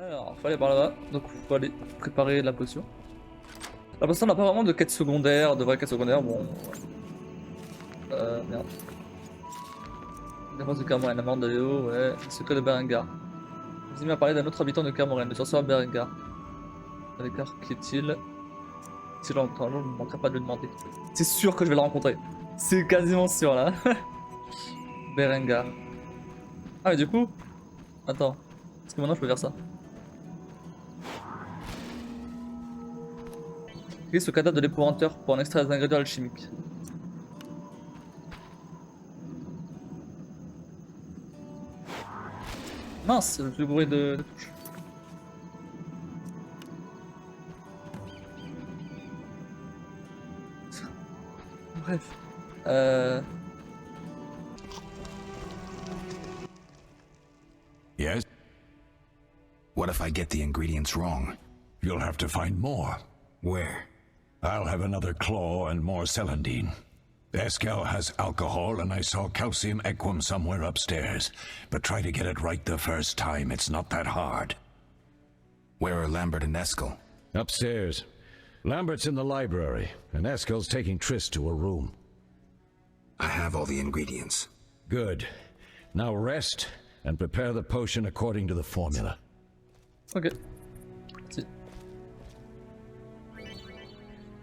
Alors, faut aller par là-bas, donc faut aller préparer la potion. La potion n'a pas vraiment de quête secondaire, de vraie quête secondaire, bon... merde. Défense de Camoraine, la mort de Léo, ouais. Le secret de Berengar. Vous m'a parlé d'un autre habitant de Camoraine, le sorcier Berengar. À l'écart, qui est-il? Si longtemps, je ne manquerai pas de lui demander. C'est sûr que je vais le rencontrer. C'est quasiment sûr là. Berengar. Ah mais du coup... Attends. Est-ce que maintenant je peux faire ça? Utilise ce cadavre de l'épouvanteur pour en extraire des ingrédients alchimiques. Mince, le bruit de touche. Bref. Yes? What if I get the ingredients wrong? You'll have to find more. Where? I'll have another claw and more celandine. Eskel has alcohol and I saw calcium equum somewhere upstairs. But try to get it right the first time, it's not that hard. Where are Lambert and Eskel? Upstairs. Lambert's in the library, and Eskel's taking Triss to a room. I have all the ingredients. Good. Now rest, and prepare the potion according to the formula. Ok. Si.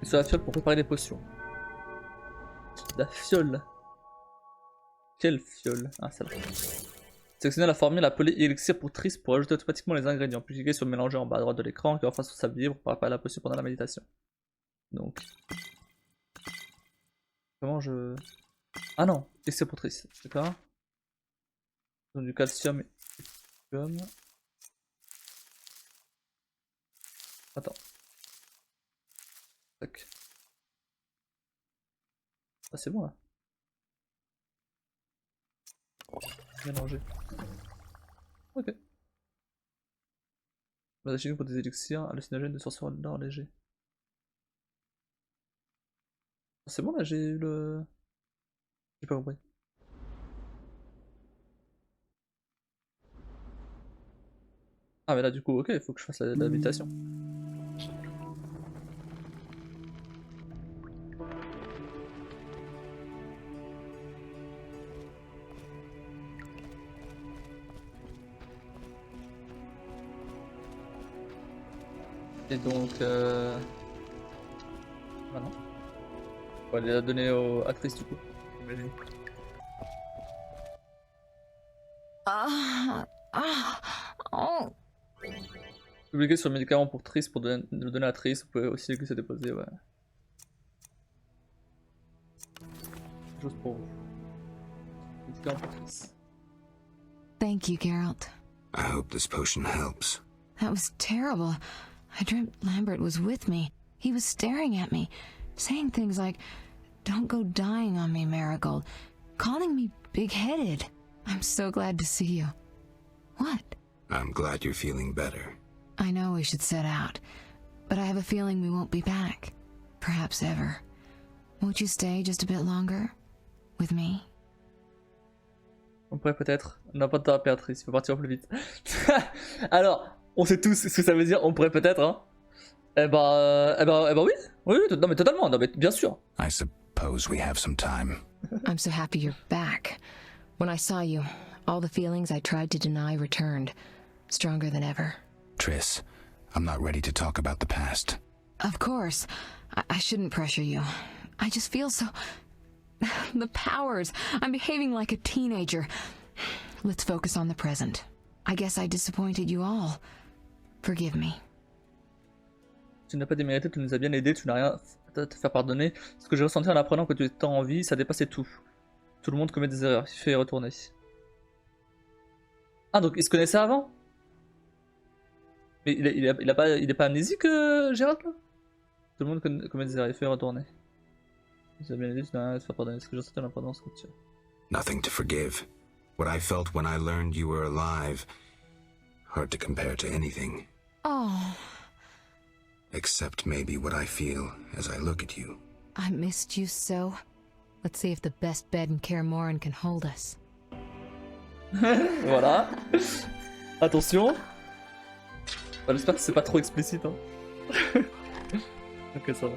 Et sur la fiole pour préparer les potions. La fiole. Quelle fiole? Ah, celle-là. Sélectionnez la formule appelée élixir pour Triss pour ajouter automatiquement les ingrédients. Puis cliquez sur le mélanger en bas à droite de l'écran qui va faire sur sa libre pour préparer la potion pendant la méditation. Donc. Comment je. Ah non, élixir pour Triss. D'accord. Donc du calcium et du Attends. Tac. Ah c'est bon là. Mélanger. Ok. Base chimique pour des élixirs, hallucinogènes de sorcière d'or léger. C'est bon là, j'ai eu le... J'ai pas compris. Ah mais là du coup, ok, il faut que je fasse l'habitation. Et donc, voilà. On va aller la donner aux actrices du coup. J'imagine. Cliquez sur le médicament pour Triss pour le donner à Triss. Vous pouvez aussi le déposer, ouais. Juste pour vous. Médicament pour Triss. Thank you, Geralt. I hope this potion helps. That was terrible. I dreamt Lambert was with me. He was staring at me, saying things like, "Don't go dying on me, Marigold," calling me big-headed. I'm so glad to see you. What? I'm glad you're feeling better. I know we should set out, but I have a feeling we won't be back. Perhaps ever. Won't you stay just a bit longer? With me? On pourrait peut-être. On n'a pas de temps à perdre, il faut partir au plus vite. Alors, on sait tous ce que ça veut dire, on pourrait peut-être, hein. Eh ben oui. Oui, non mais totalement, non mais bien sûr. I suppose we have some time. I'm so happy you're back. When I saw you, all the feelings I tried to deny returned, stronger than ever. Triss, I'm not ready to talk about the past. Of course. I shouldn't pressure you. I just feel so... The powers. I'm behaving like a teenager. Let's focus on the present. I guess I disappointed you all. Forgive me. Tu n'as pas démérité, tu nous as bien aidé, tu n'as rien à te faire pardonner. Ce que j'ai ressenti en apprenant que tu étais en vie, ça dépassait tout. Tout le monde commet des erreurs, il fait retourner. Ah donc il se connaissait avant? Mais il est pas amnésique, Geralt là? Tout le monde commet des erreurs, il fait retourner. Tu as bien aidé, tu n'as rien à te faire pardonner. Ce que j'ai ressenti en apprenant ce que tu as. Nothing to forgive. What I felt when I learned you were alive, hard to compare to anything. Oh. Except maybe what I feel as I look at you. I missed you so. Let's see if the best bed in Kaer Morhen can hold us. Voilà. Attention. Bah, j'espère que c'est pas trop explicite. Hein. Ok, ça va.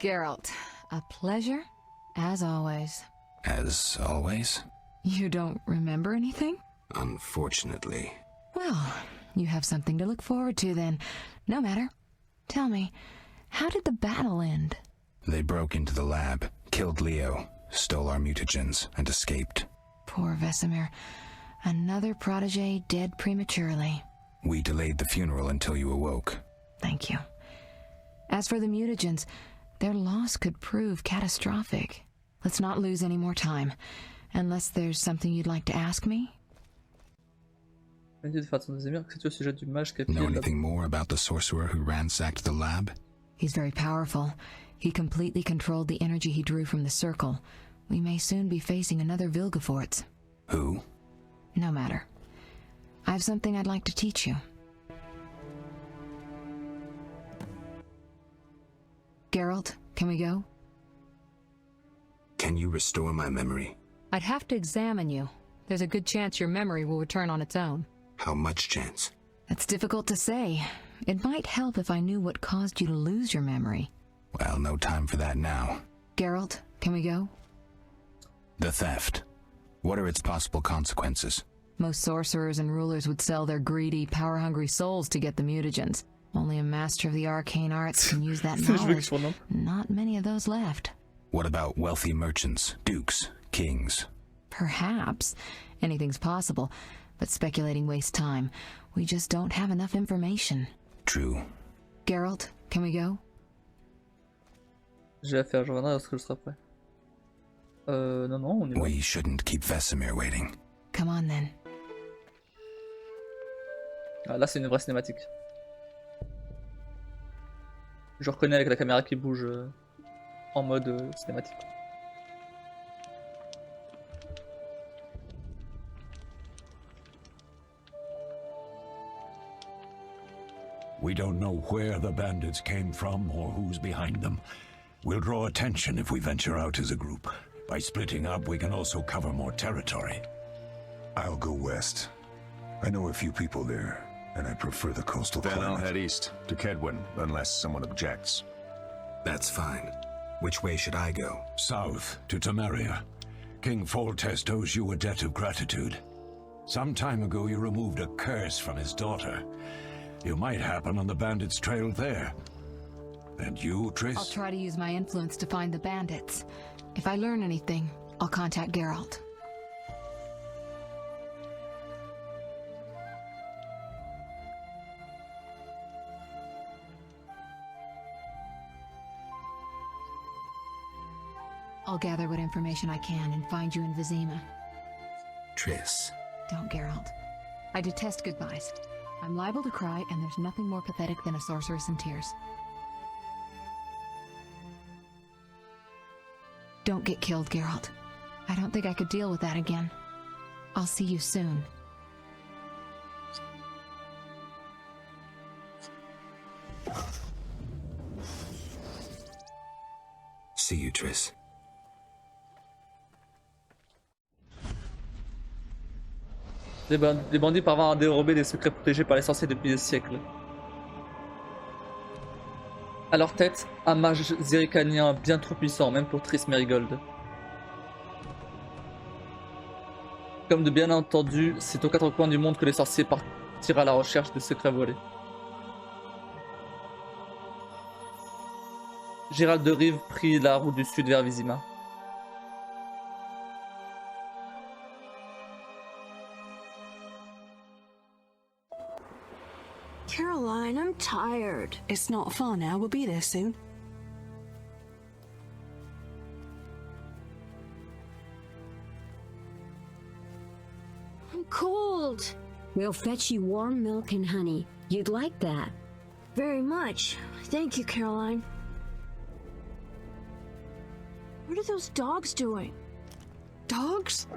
Geralt, a pleasure, as always. As always? You don't remember anything? Unfortunately. Well, you have something to look forward to then. No matter. Tell me, how did the battle end? They broke into the lab, killed Leo, stole our mutagens, and escaped. Poor Vesemir. Another protege dead prematurely. We delayed the funeral until you awoke. Thank you. As for the mutagens, their loss could prove catastrophic. Let's not lose any more time. Unless there's something you'd like to ask me? Know anything more about the sorcerer who ransacked the lab? He's very powerful. He completely controlled the energy he drew from the circle. We may soon be facing another Vilgefortz. Who? No matter. I have something I'd like to teach you. Geralt, can we go? Can you restore my memory? I'd have to examine you. There's a good chance your memory will return on its own. How much chance? That's difficult to say. It might help if I knew what caused you to lose your memory. Well, no time for that now. Geralt, can we go? The theft. What are its possible consequences? Most sorcerers and rulers would sell their greedy, power-hungry souls to get the mutagens. Only a master of the arcane arts can use that knowledge. Not many of those left. What about wealthy merchants, dukes, kings? Perhaps. Anything's possible. But speculating wastes time. We just don't have enough information. True. Geralt, can we go? J'ai à faire, je reviendrai lorsque je serai prêt. Non, on y va. We shouldn't keep Vesemir waiting. Come on then. Ah, là, c'est une vraie cinématique. Je reconnais avec la caméra qui bouge en mode cinématique. We don't know where the bandits came from or who's behind them. We'll draw attention if we venture out as a group. By splitting up, we can also cover more territory. I'll go west. I know a few people there, and I prefer the coastal Then climate. I'll head east, to Kedwin, unless someone objects. That's fine. Which way should I go? South, to Temeria. King Foltest owes you a debt of gratitude. Some time ago you removed a curse from his daughter. You might happen on the bandits' trail there. And you, Triss? I'll try to use my influence to find the bandits. If I learn anything, I'll contact Geralt. I'll gather what information I can and find you in Vizima. Triss. Don't, Geralt. I detest goodbyes. I'm liable to cry, and there's nothing more pathetic than a sorceress in tears. Don't get killed, Geralt. I don't think I could deal with that again. I'll see you soon. See you, Triss. Les bandits parvinrent à dérober des secrets protégés par les sorciers depuis des siècles. À leur tête, un mage zéricanien bien trop puissant, même pour Triss Merigold. Comme de bien entendu, c'est aux quatre coins du monde que les sorciers partirent à la recherche des secrets volés. Geralt de Rive prit la route du sud vers Vizima. Caroline, I'm tired. It's not far now. We'll be there soon. I'm cold. We'll fetch you warm milk and honey. You'd like that. Very much. Thank you, Caroline. What are those dogs doing? Dogs?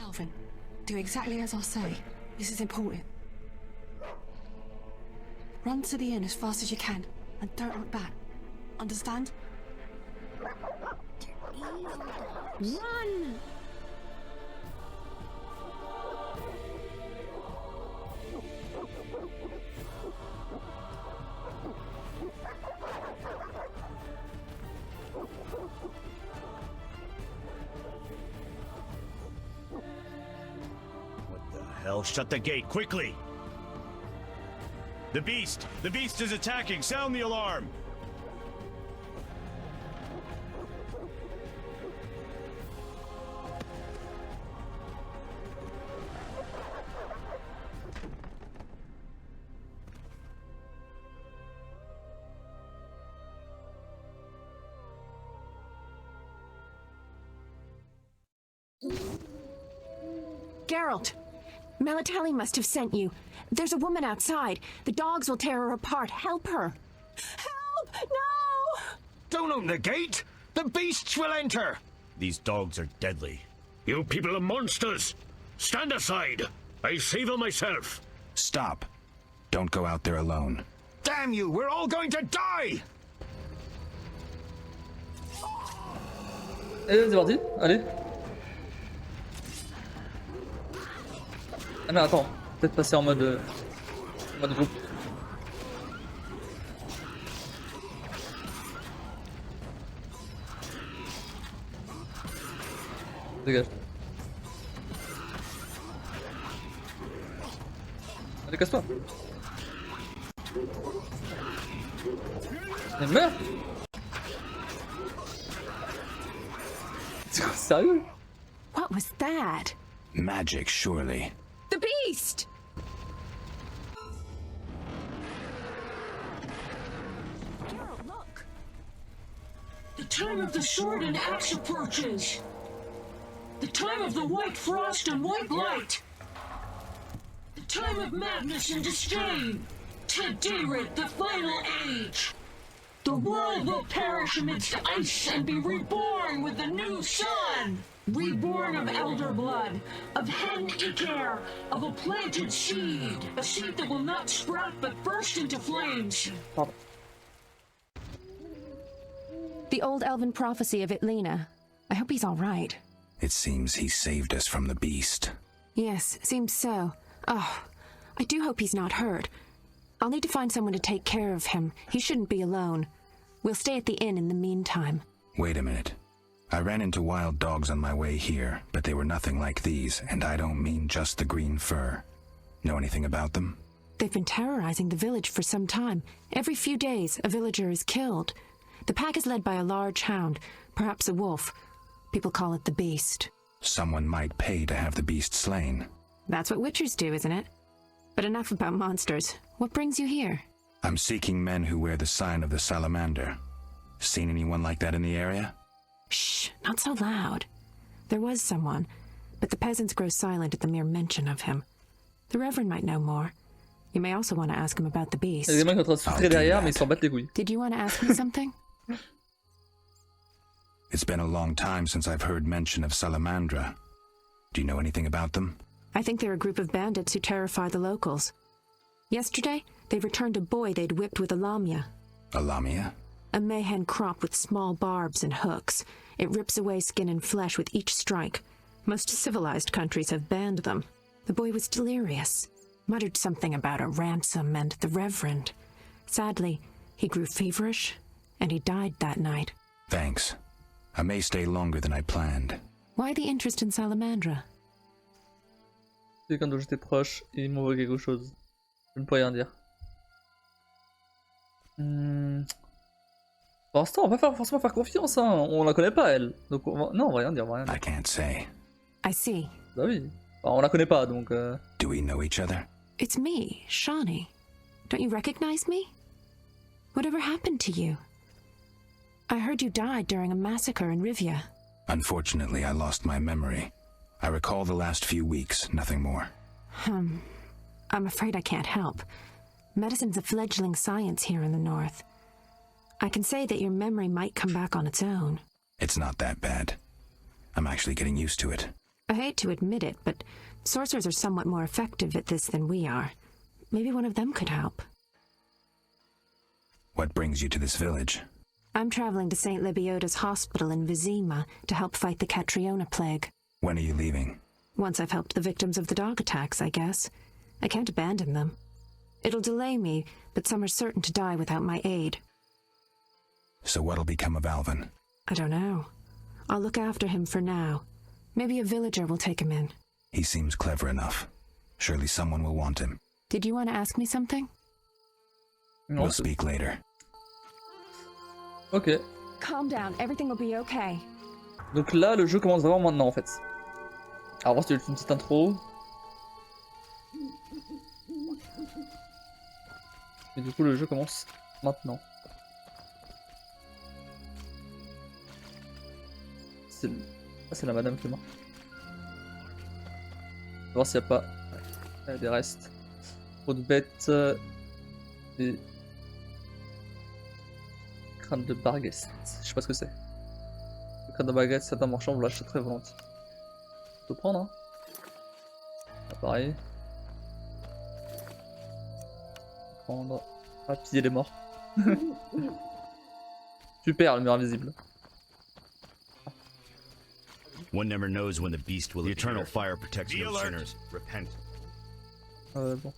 Elvin, do exactly as I say. This is important. Run to the inn as fast as you can, and don't look back. Understand? Run! What the hell? Shut the gate, quickly! The beast! The beast is attacking! Sound the alarm! Geralt! Melitele must have sent you. There's a woman outside. The dogs will tear her apart. Help her. Help! No! Don't open the gate! The beasts will enter! These dogs are deadly. You people are monsters! Stand aside! I'll save them myself! Stop. Don't go out there alone. Damn you! We're all going to die! Allez, c'est parti, allez. Ah non, attends, peut-être passer en mode groupe. Dégage. Allez, casse-toi. Mais meurs. Sérieux? What was that? Magic, surely. The beast! Geralt, look! The time of the sword and axe approaches. The time of the white frost and white light. The time of madness and disdain. Découvrez, the final age. The world will perish amidst ice and be reborn with the new sun. Reborn of elder blood, of hen Iker, of a planted seed. A seed that will not sprout but burst into flames. The old elven prophecy of Itlena. I hope he's all right. It seems he saved us from the beast. Yes, seems so. Oh, I do hope he's not hurt. I'll need to find someone to take care of him. He shouldn't be alone. We'll stay at the inn in the meantime. Wait a minute. I ran into wild dogs on my way here, but they were nothing like these, and I don't mean just the green fur. Know anything about them? They've been terrorizing the village for some time. Every few days, a villager is killed. The pack is led by a large hound, perhaps a wolf. People call it the beast. Someone might pay to have the beast slain. That's what witchers do, isn't it? But enough about monsters. What brings you here? I'm seeking men who wear the sign of the salamander. Seen anyone like that in the area? Shh, not so loud. There was someone, but the peasants grow silent at the mere mention of him. The Reverend might know more. You may also want to ask him about the beast. Il y a des mecs qui sont en train de souffler derrière, mais ils s'en battent les couilles. Did you want to ask me something? It's been a long time since I've heard mention of Salamandra. Do you know anything about them? I think they're a group of bandits who terrify the locals. Yesterday, they returned a boy they'd whipped with a lamia. A lamia? A mayhen crop with small barbs and hooks. It rips away skin and flesh with each strike. Most civilized countries have banned them. The boy was delirious, muttered something about a ransom and the Reverend. Sadly, he grew feverish, and he died that night. Thanks. I may stay longer than I planned. Why the interest in Salamandra? C'est quand j'étais proche, il m'envoie quelque chose. Je ne peux rien dire. Pour l'instant, on va pas forcément faire confiance, hein. On la connaît pas, elle. Donc non, on va rien dire, I can't say. I see. Bah oui. Enfin, on la connaît pas, donc... Do we know each other? It's me, Shawnee. Don't you recognize me? Whatever happened to you? I heard you died during a massacre in Rivia. Unfortunately, I lost my memory. I recall the last few weeks, nothing more. I'm afraid I can't help. Medicine's a fledgling science here in the north. I can say that your memory might come back on its own. It's not that bad. I'm actually getting used to it. I hate to admit it, but sorcerers are somewhat more effective at this than we are. Maybe one of them could help. What brings you to this village? I'm traveling to St. Libioda's hospital in Vizima to help fight the Catriona plague. When are you leaving? Once I've helped the victims of the dog attacks, I guess. I can't abandon them. It'll delay me, but some are certain to die without my aid. So what'll become of Alvin? I don't know. I'll look after him for now. Maybe a villager will take him in. He seems clever enough. Surely someone will want him. Did you want to ask me something? We'll speak later. Ok. Calm down, everything will be okay. Donc là, le jeu commence vraiment maintenant en fait. Alors, voir si tu veux une petite intro. Et du coup, le jeu commence maintenant. C'est la madame qui est morte. On va voir s'il n'y a pas des restes. Trop de bêtes. Et... crâne de baguette. Je sais pas ce que c'est. Le crâne de baguette, c'est un marchand, vous l'achetez très volontiers. Je peux prendre, hein. Ah, pareil. Prendre. Ah, piller les morts. Super, le mur invisible. One never knows when the beast will. The eternal fire protects no sinners. Repent. Bon.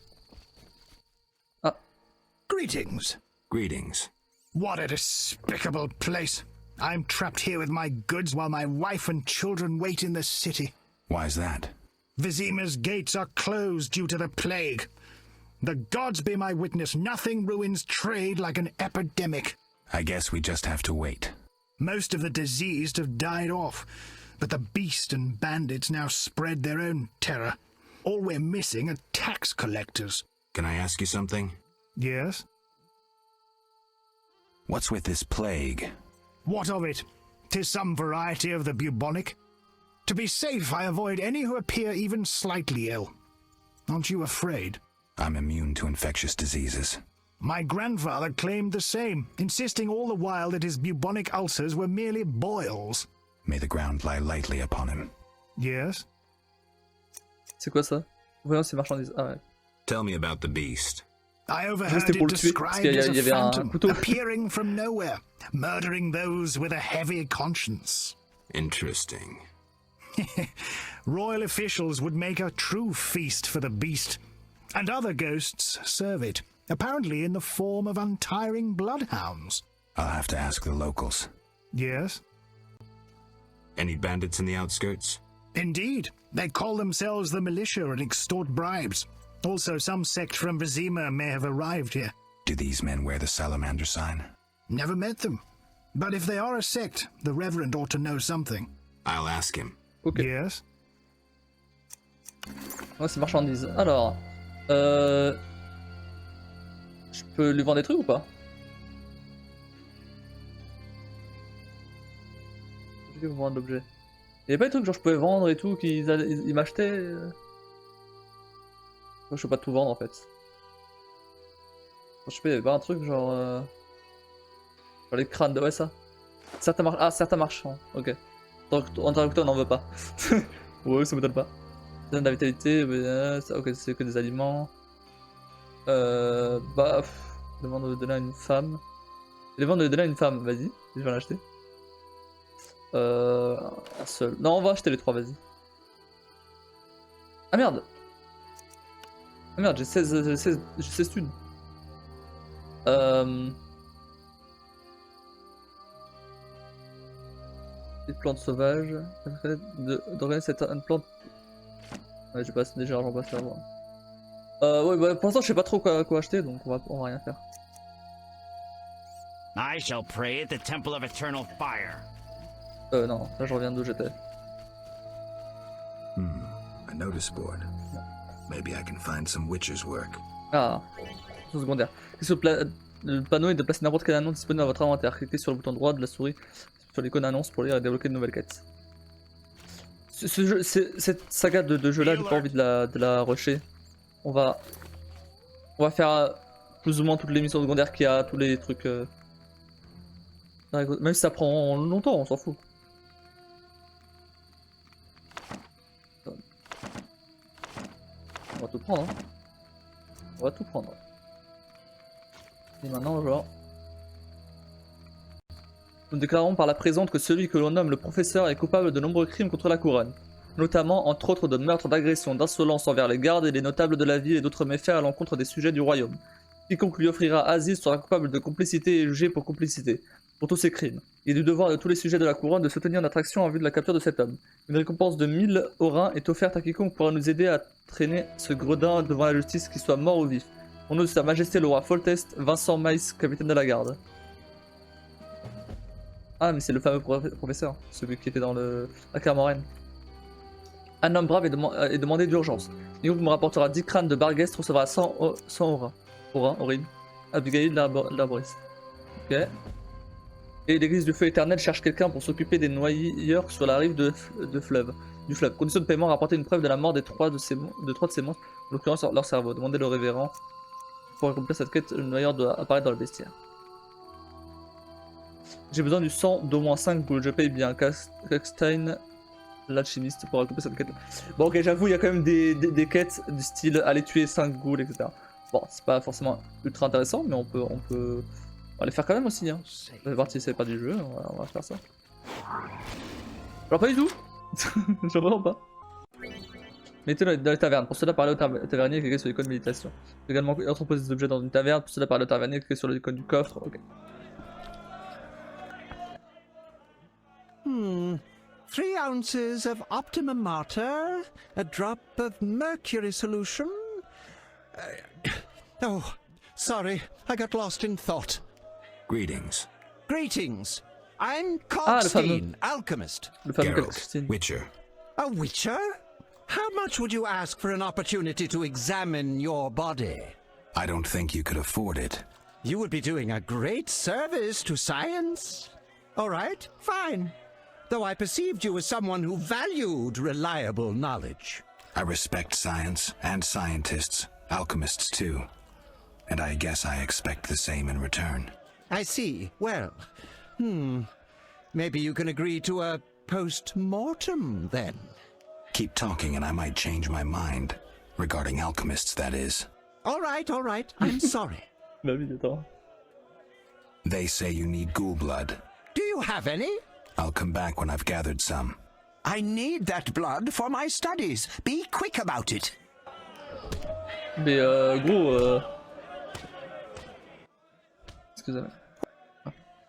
Ah. Greetings. Greetings. What a despicable place. I'm trapped here with my goods while my wife and children wait in the city. Why's that? Vizima's gates are closed due to the plague. The gods be my witness, nothing ruins trade like an epidemic. I guess we just have to wait. Most of the diseased have died off, but the beast and bandits now spread their own terror. All we're missing are tax collectors. Can I ask you something? Yes? What's with this plague? What of it? 'Tis some variety of the bubonic. To be safe, I avoid any who appear even slightly ill. Aren't you afraid? I'm immune to infectious diseases. My grandfather claimed the same, insisting all the while that his bubonic ulcers were merely boils. May the ground lie lightly upon him. Yes? C'est quoi ça? Voyons ces marchandises. Ah ouais. Tell me about the beast. I overheard it described as a phantom, appearing from nowhere, murdering those with a heavy conscience. Interesting. Royal officials would make a true feast for the beast, and other ghosts serve it, apparently in the form of untiring bloodhounds. I'll have to ask the locals. Yes? Any bandits in the outskirts? Indeed. They call themselves the militia and extort bribes. Also, some sect from Vizima may have arrived here. Do these men wear the salamander sign? Never met them. But if they are a sect, the Reverend ought to know something. I'll ask him. Ok. Yes? Ouais, c'est marchandises. Alors, je peux lui vendre des trucs ou pas? Je vais vous vendre l'objet. Il y avait pas des trucs genre je pouvais vendre et tout, qu'ils m'achetaient? Moi je peux pas tout vendre en fait. Je sais pas, il y avait pas un truc genre... genre les crânes de... Ouais ça. Certains marchands. Ah, certains marchands, ok. Donc interrupteur on n'en veut pas. Ouais, ça m'étonne pas. Donne de la vitalité, ok, c'est que des aliments. Bah... demande de donner à une femme. Les ventes de donner à une femme, vas-y, je vais en acheter. Un seul. Non, on va acheter les trois, vas-y. Ah merde! Ah merde, j'ai 16 thunes. Des plantes sauvages. D'organiser cette plante. Ouais, je passe déjà, j'en passe là. Ouais, bah, pour l'instant, je sais pas trop quoi acheter, donc on va rien faire. I shall pray at the temple of eternal fire. Non, là je reviens d'où j'étais. A notice board. Maybe I can find some witcher's work. Ah, option secondaire. Cliquez sur le panneau et de placer n'importe quelle annonce disponible dans votre inventaire. Cliquez sur le bouton droit de la souris sur l'icône annonce pour lire et débloquer de nouvelles quêtes. Cette saga de jeu là, j'ai pas envie de la rusher. On va faire plus ou moins toutes les missions secondaires qu'il y a, tous les trucs. Même si ça prend longtemps, on s'en fout. On va tout prendre. Hein. On va tout prendre. Et maintenant, genre... Nous déclarons par la présente que celui que l'on nomme le professeur est coupable de nombreux crimes contre la couronne, notamment entre autres de meurtres, d'agressions, d'insolence envers les gardes et les notables de la ville et d'autres méfaits à l'encontre des sujets du royaume. Quiconque lui offrira asile sera coupable de complicité et jugé pour complicité, pour tous ces crimes. Il est du devoir de tous les sujets de la couronne de soutenir notre action en vue de la capture de cet homme. Une récompense de 1000 orins est offerte à quiconque pourra nous aider à traîner ce gredin devant la justice, qu'il soit mort ou vif. Au nom de Sa Majesté le roi Foltest, Vincent Maïs, capitaine de la garde. Ah, mais c'est le fameux professeur, celui qui était dans la Camoraine. Un homme brave est demandé d'urgence. Quiconque me rapportera 10 crânes de Barghest recevra 100 orins. Aurine. Abigail l'arboriste. Ok. Et l'église du feu éternel cherche quelqu'un pour s'occuper des noyeurs sur la rive du fleuve. Condition de paiement, rapporter une preuve de la mort des trois de ces monstres, en l'occurrence leur cerveau. Demandez le révérend. Pour accomplir cette quête, le noyeur doit apparaître dans le bestiaire. J'ai besoin du sang d'au moins 5 boules, je paye bien. Castein, l'alchimiste, pour accomplir cette quête. Bon, ok, j'avoue, il y a quand même des quêtes du style aller tuer 5 ghouls, etc. Bon, c'est pas forcément ultra intéressant, mais on va les faire quand même aussi. Hein. On va voir si c'est pas du jeu, on va faire ça. Alors, pas du tout. Genre vraiment pas. Mettez-le dans les tavernes. Pour cela, parlez au tavernier et cliquez sur l'icône de méditation. Également, entreposez des objets dans une taverne. Pour cela, parlez au tavernier et cliquez sur l'icône du coffre. Ok. 3 ounces of optimum mater, a drop of mercury solution. Oh, sorry, I got lost in thought. Greetings. Greetings. I'm Cogstein, alchemist. Geralt, Witcher. A Witcher? How much would you ask for an opportunity to examine your body? I don't think you could afford it. You would be doing a great service to science. All right, fine. Though I perceived you as someone who valued reliable knowledge. I respect science and scientists, alchemists too. And I guess I expect the same in return. I see. Well, maybe you can agree to a post-mortem then. Keep talking and I might change my mind. Regarding alchemists, that is. All right. I'm sorry. They say you need ghoul blood. Do you have any? I'll come back when I've gathered some. I need that blood for my studies. Be quick about it. Mais gros Excusez-moi.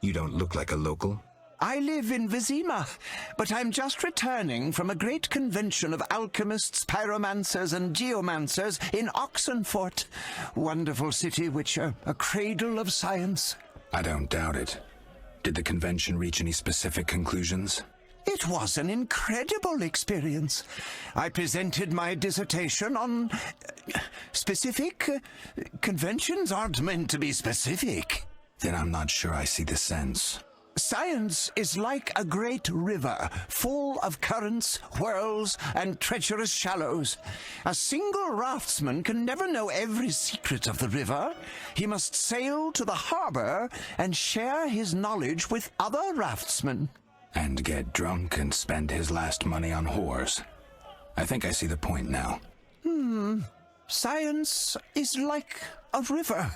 You don't look like a local. I live in Vizima, but I'm just returning from a great convention of alchemists, pyromancers, and geomancers in Oxenfurt. Wonderful city, Witcher, a cradle of science. I don't doubt it. Did the convention reach any specific conclusions? It was an incredible experience. I presented my dissertation on specific. Conventions aren't meant to be specific. Then I'm not sure I see the sense. Science is like a great river, full of currents, whirls, and treacherous shallows. A single raftsman can never know every secret of the river. He must sail to the harbor and share his knowledge with other raftsmen. And get drunk and spend his last money on whores. I think I see the point now. Science is like a river.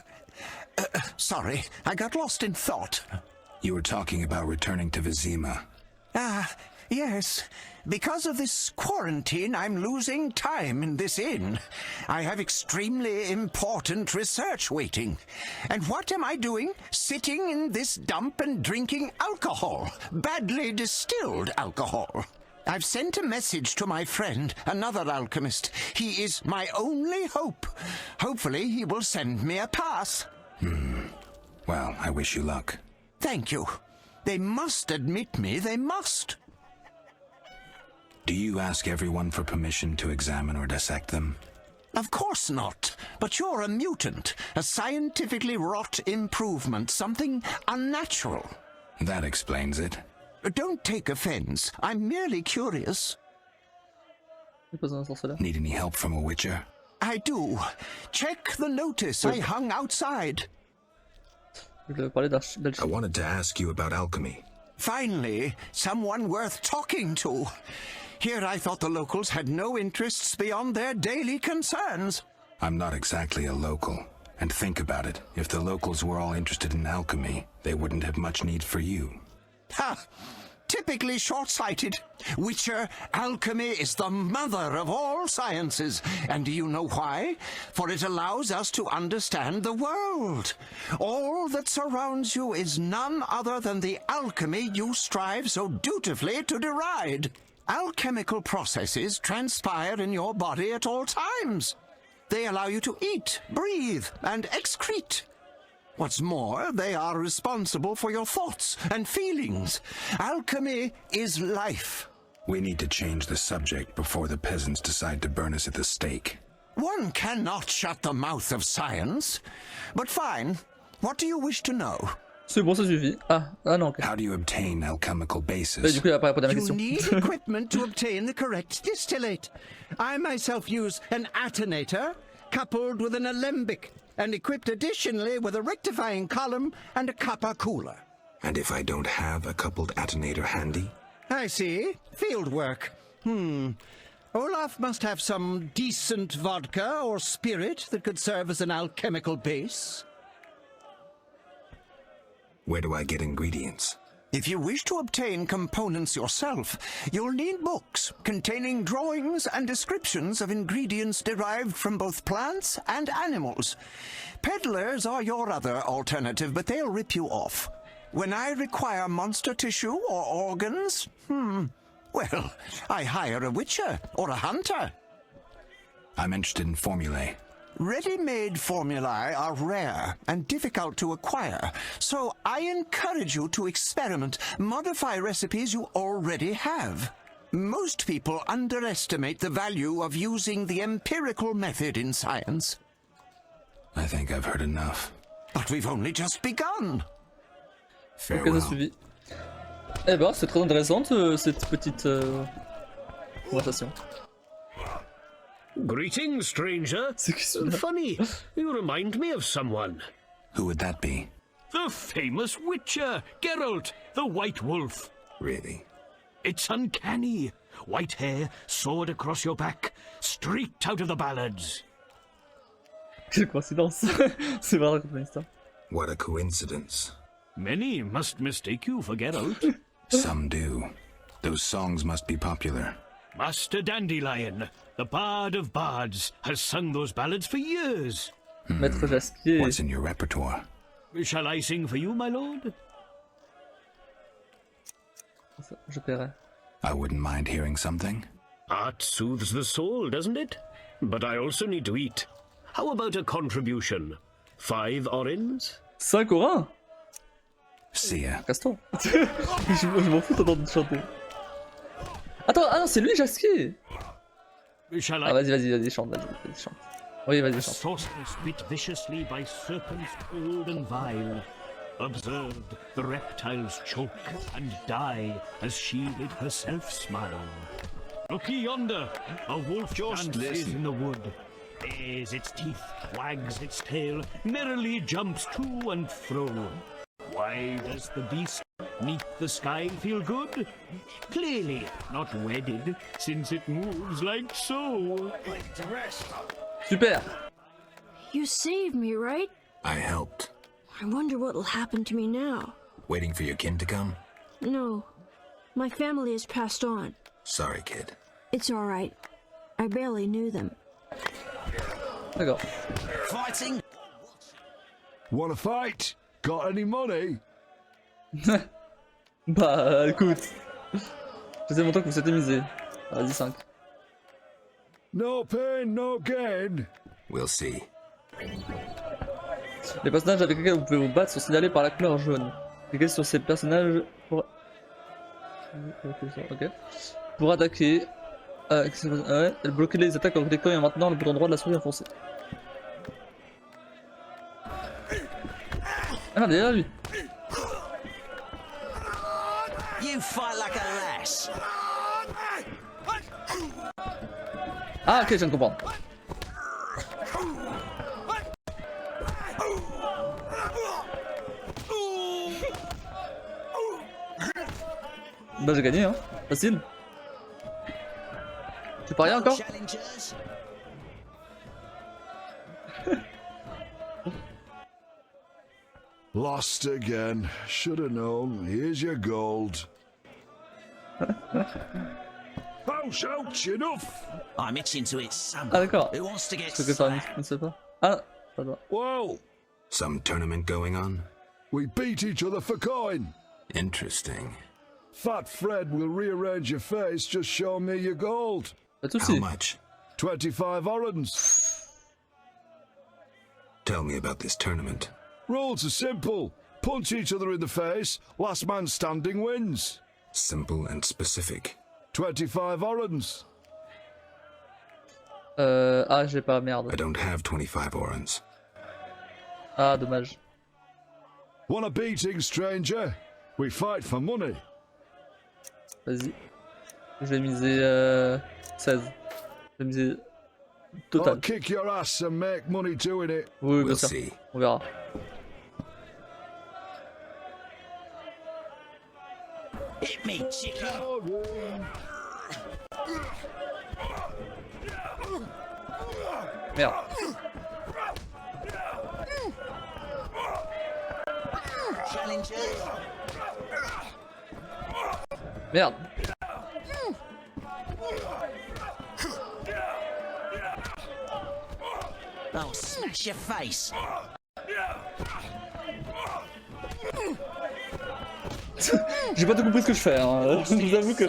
Sorry, I got lost in thought. You were talking about returning to Vizima. Yes. Because of this quarantine, I'm losing time in this inn. I have extremely important research waiting. And what am I doing? Sitting in this dump and drinking alcohol. Badly distilled alcohol. I've sent a message to my friend, another alchemist. He is my only hope. Hopefully he will send me a pass. Well, I wish you luck. Thank you. They must admit me, they must. Do you ask everyone for permission to examine or dissect them? Of course not. But you're a mutant, a scientifically wrought improvement, something unnatural. That explains it. Don't take offense. I'm merely curious. Need any help from a Witcher? I do. Check the notice I hung outside. I wanted to ask you about alchemy. Finally, someone worth talking to. Here I thought the locals had no interests beyond their daily concerns. I'm not exactly a local. And think about it, if the locals were all interested in alchemy, they wouldn't have much need for you. Ha! Typically short-sighted. Witcher, alchemy is the mother of all sciences. And do you know why? For it allows us to understand the world. All that surrounds you is none other than the alchemy you strive so dutifully to deride. Alchemical processes transpire in your body at all times. They allow you to eat, breathe, and excrete. What's more, they are responsible for your thoughts and feelings. Alchemy is life. We need to change the subject before the peasants decide to burn us at the stake. One cannot shut the mouth of science. But fine. What do you wish to know? C'est bon, ça suffit. Ah non, ok. How do you obtain alchemical bases? Du coup, il va pas répondre à ma You question. need equipment to obtain the correct distillate. I myself use an attenator, coupled with an alembic, and equipped additionally with a rectifying column and a copper cooler. And if I don't have a coupled attenator handy? I see. Field work. Olaf must have some decent vodka or spirit that could serve as an alchemical base. Where do I get ingredients? If you wish to obtain components yourself, you'll need books containing drawings and descriptions of ingredients derived from both plants and animals. Peddlers are your other alternative, but they'll rip you off. When I require monster tissue or organs, well, I hire a witcher or a hunter. I'm interested in formulae. Ready-made formulae are rare and difficult to acquire, so I encourage you to experiment, modify recipes you already have. Most people underestimate the value of using the empirical method in science. I think I've heard enough. But we've only just begun. Farewell. Ok, ça suffit. Eh ben, c'est très intéressante cette petite conversation. Greetings, stranger. Funny, you remind me of someone. Who would that be? The famous witcher, Geralt, the White Wolf. Really? It's uncanny. White hair, sword across your back, straight out of the ballads. Quelle coïncidence. C'est vraiment comme l'histoire. What a coincidence. Many must mistake you for Geralt. Some do. Those songs must be popular. Master Dandelion, the bard of bards, has sung those ballads for years. Maître Jasquier. What's in your repertoire? Shall I sing for you, my lord? Je paierai. I wouldn't mind hearing something. Art soothes the soul, doesn't it? But I also need to eat. How about a contribution? 5 orens? 5 orens? See ya. Casse-toi. je m'en fous d'entendre chanter. Attends, ah non, c'est lui, Jasquier. Ah, vas-y, chante, vas-y, chante. Oui, vas-y, chante. Sorceress bit viciously by serpents cold and vile. Observed the reptiles choke and die as she did herself smile. Look yonder, a wolf dances in the wood. Bares its teeth, wags its tail, merrily jumps to and fro. Why does the beast neath the sky feel good? Clearly not wedded, since it moves like so. Super. You saved me, right? I helped. I wonder what'll happen to me now. Waiting for your kin to come? No. My family has passed on. Sorry, kid. It's alright. I barely knew them. D'accord. Fighting! Wanna fight? Got any money? Bah écoute. Faisait longtemps que vous êtes misé. Vas-y 5. No pain, no gain. We'll see. Les personnages avec lesquels vous pouvez vous battre sont signalés par la couleur jaune. Cliquez sur ces personnages pour... Ok. Pour attaquer. Ouais, bloquer les attaques en cliquant et en maintenant le bouton droit de la souris enfoncé. Ah, derrière lui. You fight like a lass. Ah, ok, je viens de comprendre. Bah, j'ai gagné, hein. Facile. Tu paries encore? Lost again. Should have known. Here's your gold. Ouch, ouch, enough! I'm itching to eat some. Ah d'accord. Who wants to get Parce que ça ne sait pas. Ah, pardon. Whoa! Some tournament going on? We beat each other for coin. Interesting. Fat Fred will rearrange your face, just show me your gold. How much? 25 orens. Tell me about this tournament. Rules are simple. Punch each other in the face, last man standing wins. Simple and specific. 25 orens. Ah, j'ai pas, merde. I don't have 25 orens. Ah, dommage. Want a beating, stranger? We fight for money. Vas-y. Je vais miser 16. Je vais miser total. I'll kick your ass and make money doing it. Oui, bien sûr. On verra. Hit me, chicken. Merde. Merde. I'll smash your face. J'ai pas tout compris ce que je fais, hein. Je vous avoue que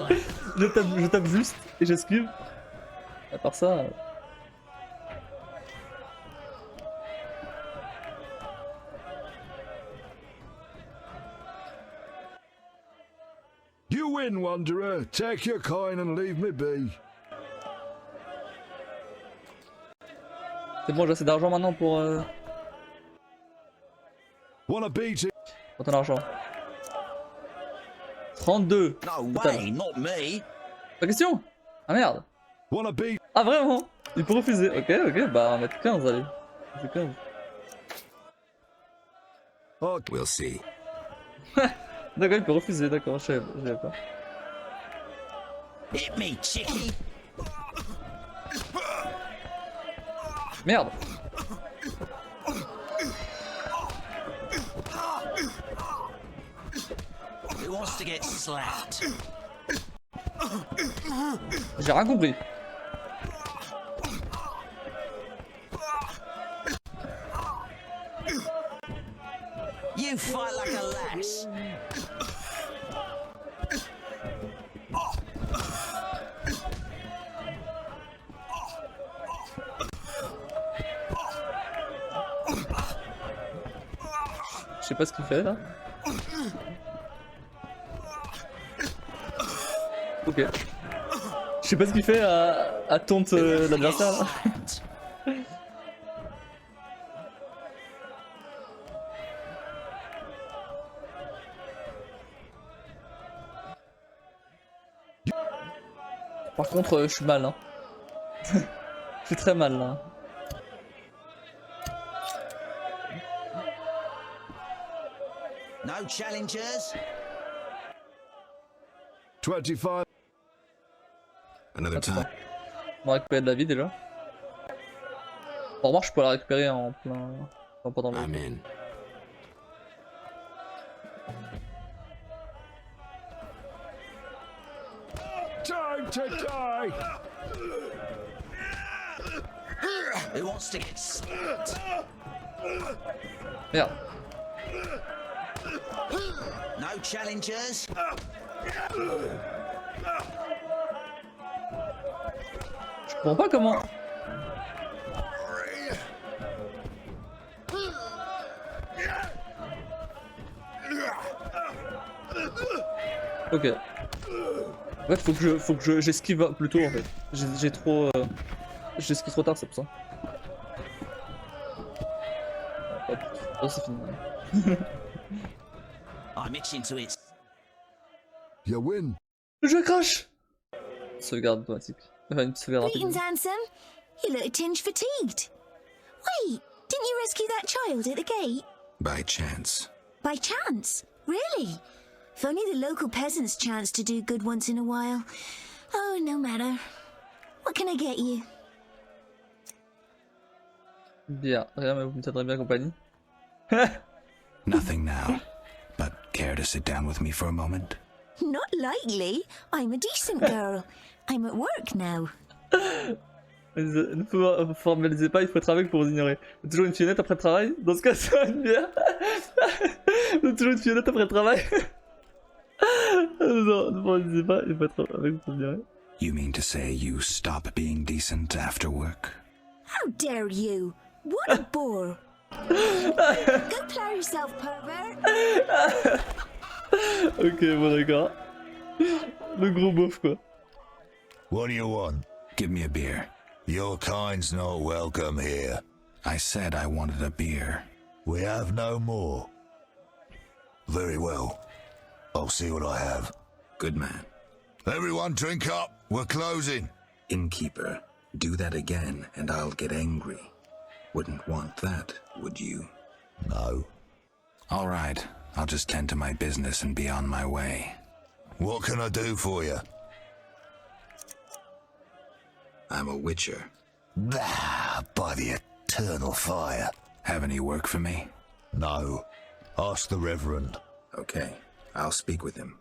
je tape juste et j'esquive. À part ça... You win, Wanderer. Take your coin and leave me be. C'est bon, j'ai assez d'argent maintenant pour... Wanna beat it? Pour ton argent. 32. No way, not me. Pas question. Ah merde. Wanna beat? Ah vraiment? Il peut refuser. Ok, ok, bah on va mettre 15, allez. C'est 15. Oh, we'll see. D'accord, il peut refuser, d'accord, je savais pas. Hit me, chicky. Merde. Who wants to get slapped? J'ai rien compris. You fight like a lass. Je sais pas ce qu'il fait là. Ok. Je sais pas ce qu'il fait à taunt l'adversaire là. Par contre, je suis mal, hein. Je suis très mal là. No challengers. 25. Another time. On va récupérer de la vie déjà. En revanche, je peux la récupérer en plein. Enfin, pendant le. Amen. Time to die. Who wants to get slapped? Merde. No challengers. Je comprends pas comment. Ok. En fait, faut que j'esquive plus tôt en fait. J'ai trop. J'esquive trop tard, c'est pour ça. Oh, c'est fini. I'm itching to it. You win. Le jeu crash. Sauvegarde automatique. Enfin, une sauvegarde rapide. Greetings, handsome. You look a tinge fatigued. Wait, didn't you rescue that child at the gate? By chance. By chance? Really? If only the local peasants chanced to do good once in a while. Oh, no matter. What can I get you? Bien, rien, mais vous me tiendrez bien compagnie. Nothing now, but care to sit down with me for a moment? Not likely. I'm a decent girl. I'm at work now. Ne formalisez pas, il faut être avec pour vous ignorer. Vous êtes toujours une fillonnette après le travail? Dans ce cas, ça va être bien. Vous êtes toujours une fillonnette après le travail? Non, ne formalisez pas, il faut être avec pour vous ignorer. You mean to say you stop being decent after work? How dare you? What a bore. Go plow yourself, pervert. Ok, bon d'accord. Le gros beauf quoi. What do you want? Give me a beer. Your kind's not welcome here. I said I wanted a beer. We have no more. Very well. I'll see what I have. Good man. Everyone drink up. We're closing. Innkeeper, do that again and I'll get angry. Wouldn't want that, would you? No. All right, I'll just tend to my business and be on my way. What can I do for you? I'm a witcher. Ah, by the eternal fire. Have any work for me? No. Ask the Reverend. Okay, I'll speak with him.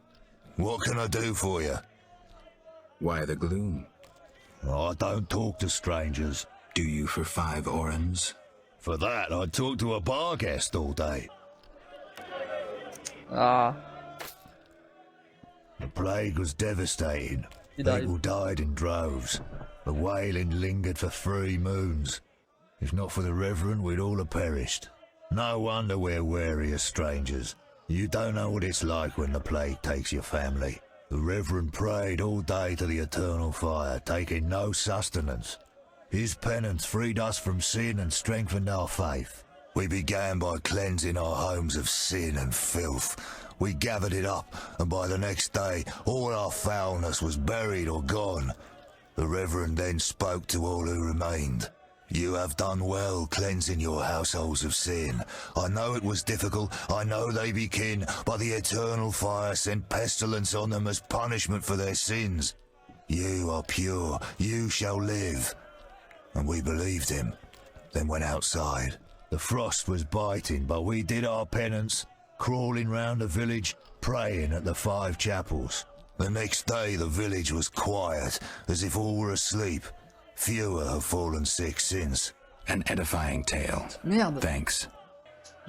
What can I do for you? Why the gloom? I don't talk to strangers. Do you for 5 orens? For that, I'd talk to a bar guest all day. Ah. The plague was devastating. People died in droves. The wailing lingered for 3 moons. If not for the Reverend, we'd all have perished. No wonder we're wary of strangers. You don't know what it's like when the plague takes your family. The Reverend prayed all day to the eternal fire, taking no sustenance. His penance freed us from sin and strengthened our faith. We began by cleansing our homes of sin and filth. We gathered it up, and by the next day, all our foulness was buried or gone. The Reverend then spoke to all who remained. You have done well cleansing your households of sin. I know it was difficult, I know they be kin, but the eternal fire sent pestilence on them as punishment for their sins. You are pure, you shall live. And we believed him, then went outside. The frost was biting, but we did our penance, crawling round the village, praying at the 5 chapels. The next day the village was quiet, as if all were asleep. Fewer have fallen sick since. An edifying tale. Merde. Thanks.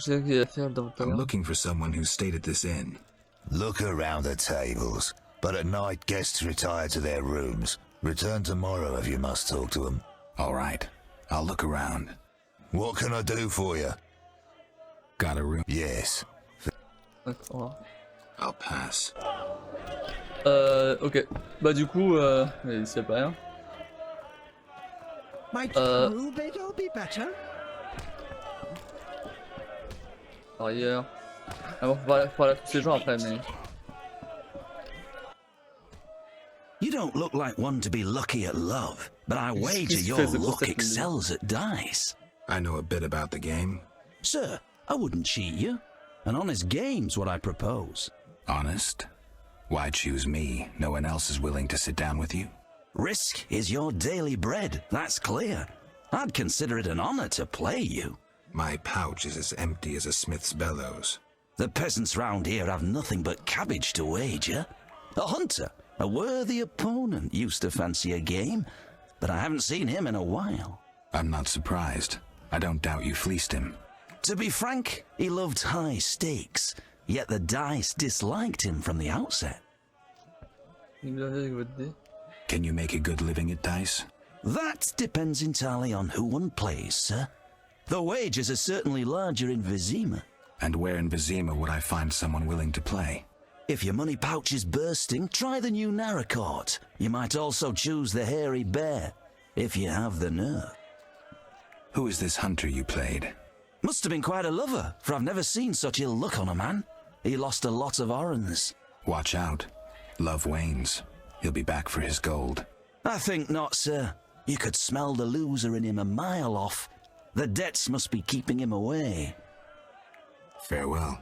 I'm looking for someone who stayed at this inn. Look around the tables, but at night guests retire to their rooms. Return tomorrow if you must talk to them. All right, I'll look around. What can I do for you? Got a room? Yes. I'll pass. Ok. Bah du coup, ici y'a pas rien. Might Rubedo be better? Ailleurs. Ah bon, faut parler à tous ces gens après, mais... You don't look like one to be lucky at love, but I wager your luck excels at dice. I know a bit about the game. Sir, I wouldn't cheat you. An honest game's what I propose. Honest? Why choose me? No one else is willing to sit down with you? Risk is your daily bread, that's clear. I'd consider it an honor to play you. My pouch is as empty as a smith's bellows. The peasants round here have nothing but cabbage to wager. A hunter, a worthy opponent, used to fancy a game, but I haven't seen him in a while. I'm not surprised. I don't doubt you fleeced him. To be frank, he loved high stakes, yet the dice disliked him from the outset. Can you make a good living at dice? That depends entirely on who one plays, sir. The wages are certainly larger in Vizima. And where in Vizima would I find someone willing to play? If your money pouch is bursting, try the new Narracourt. You might also choose the Hairy Bear, if you have the nerve. Who is this hunter you played? Must have been quite a lover, for I've never seen such ill luck on a man. He lost a lot of orens. Watch out. Love wanes. He'll be back for his gold. I think not, sir. You could smell the loser in him a mile off. The debts must be keeping him away. Farewell.